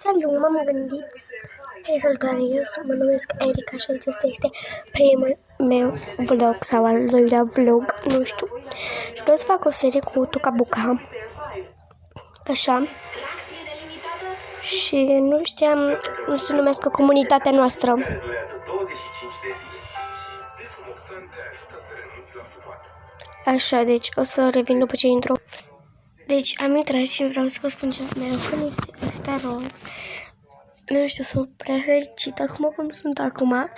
Salut, m-am gândit. Hei, salutare, eu mă numesc Erica și acesta este primul meu vlog sau al doilea vlog, nu știu. Și vreau să fac o serie cu Toca Boca. Așa. Și nu știam cum se numească comunitatea noastră. Așa, deci o să revin după ce intru. Deci am intrat și vreau să vă spun ce mereu când este ăsta roz. Nu știu, sunt prea fericită acum cum sunt acum.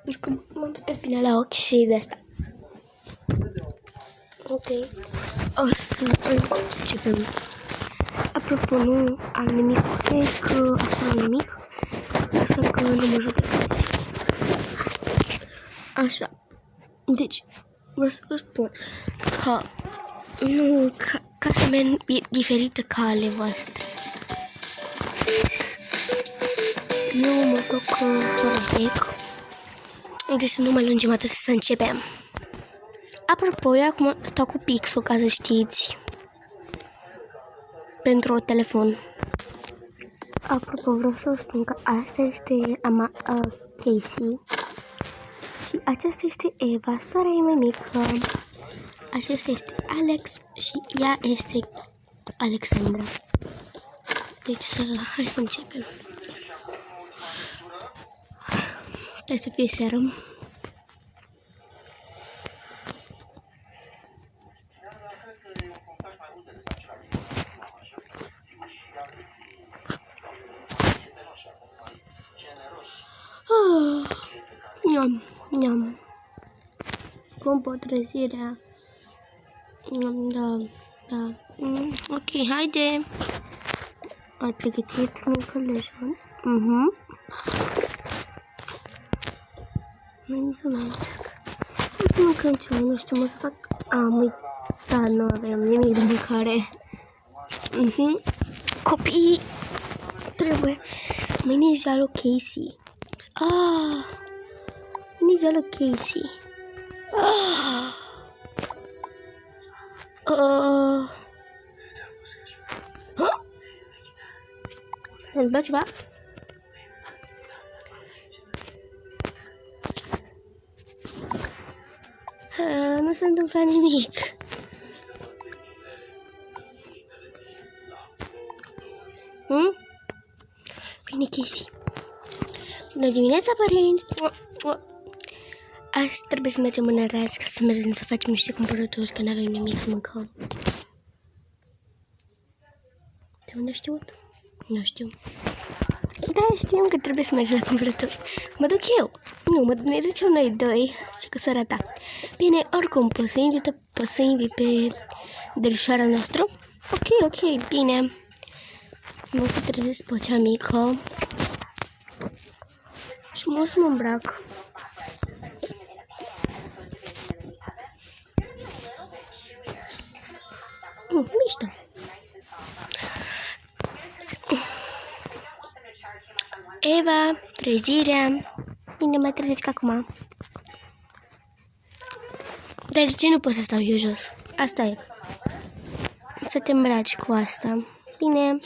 Pentru că m-am stăt bine la ochi și de asta. Ok. O să începem. Apropo, nu am nimic fake, absolut nimic. Așa că nu mă judecați. Așa. Deci, vreau să vă spun că nu, casa mea e diferită ca ale voastre. Eu mă joc fără bec. Deci să nu mai lungim atât, să începem. Apropo, eu acum stau cu Pixul, ca să știți. Pentru telefon. Apropo, vreau să vă spun că asta este Casey. Și aceasta este Eva, sora ei mai mică. Acesta este Alex și ea este Alexandra. Deci hai să începem. Hai să fie seară. Niam. Cum pot trezirea? Da. Ok, haide. Ai pregătit mică lejon? Mulțumesc. O să mâncăm ceva, nu știu, o să fac... Am uitat, nu avem nimic de mâncare. Copii! Trebuie. Mâine e ziua lui Casey. Mâine e ziua lui Casey. Se întâmplă ceva? Nu se întâmplă nimic. Bine, Casey. Bună dimineața, părinți! Azi trebuie să mergem în oraș ca să mergem să facem niște cumpărături, că n-avem nimic să mâncăm. De unde știut? Nu știu. Da, știam că trebuie să mergem la cumpărături. Mă duc eu. Nu, ne ducem noi doi și cu sora ta. Bine, oricum, poți să invit pe delișoara noastră? Ok, bine. Mă să trezesc pe cea mică. Și mă să mă îmbrac. Mișto. Eva, trezirea. Bine, mă trezesc acum. Dar de ce nu pot să stau eu jos? Asta e. Să te îmbraci cu asta. Bine.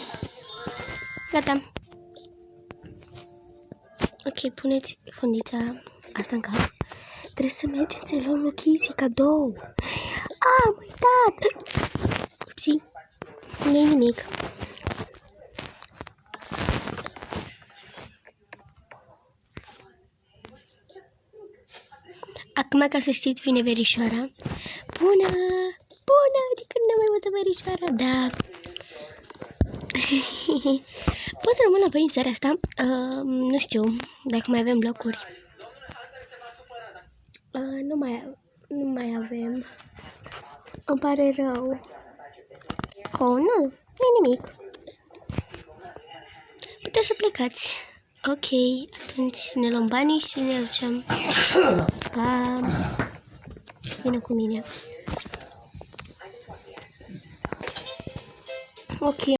Gata. Ok, puneți fundița asta în cap. Trebuie să mergem să luăm lui Casey cadou. Am uitat. Upsi. Nu-i nimic. Acum, ca să știți, vine verișoara. Bună! De când n-am mai văzut verișoara? Da. Pot să rămân apoi în seara asta? Nu știu, dacă mai avem locuri. Nu mai avem. Îmi pare rău. Nu e nimic. Puteți să plecați. Ok, atunci ne luăm banii și ne ducem. Pa! Vină cu mine. Ok.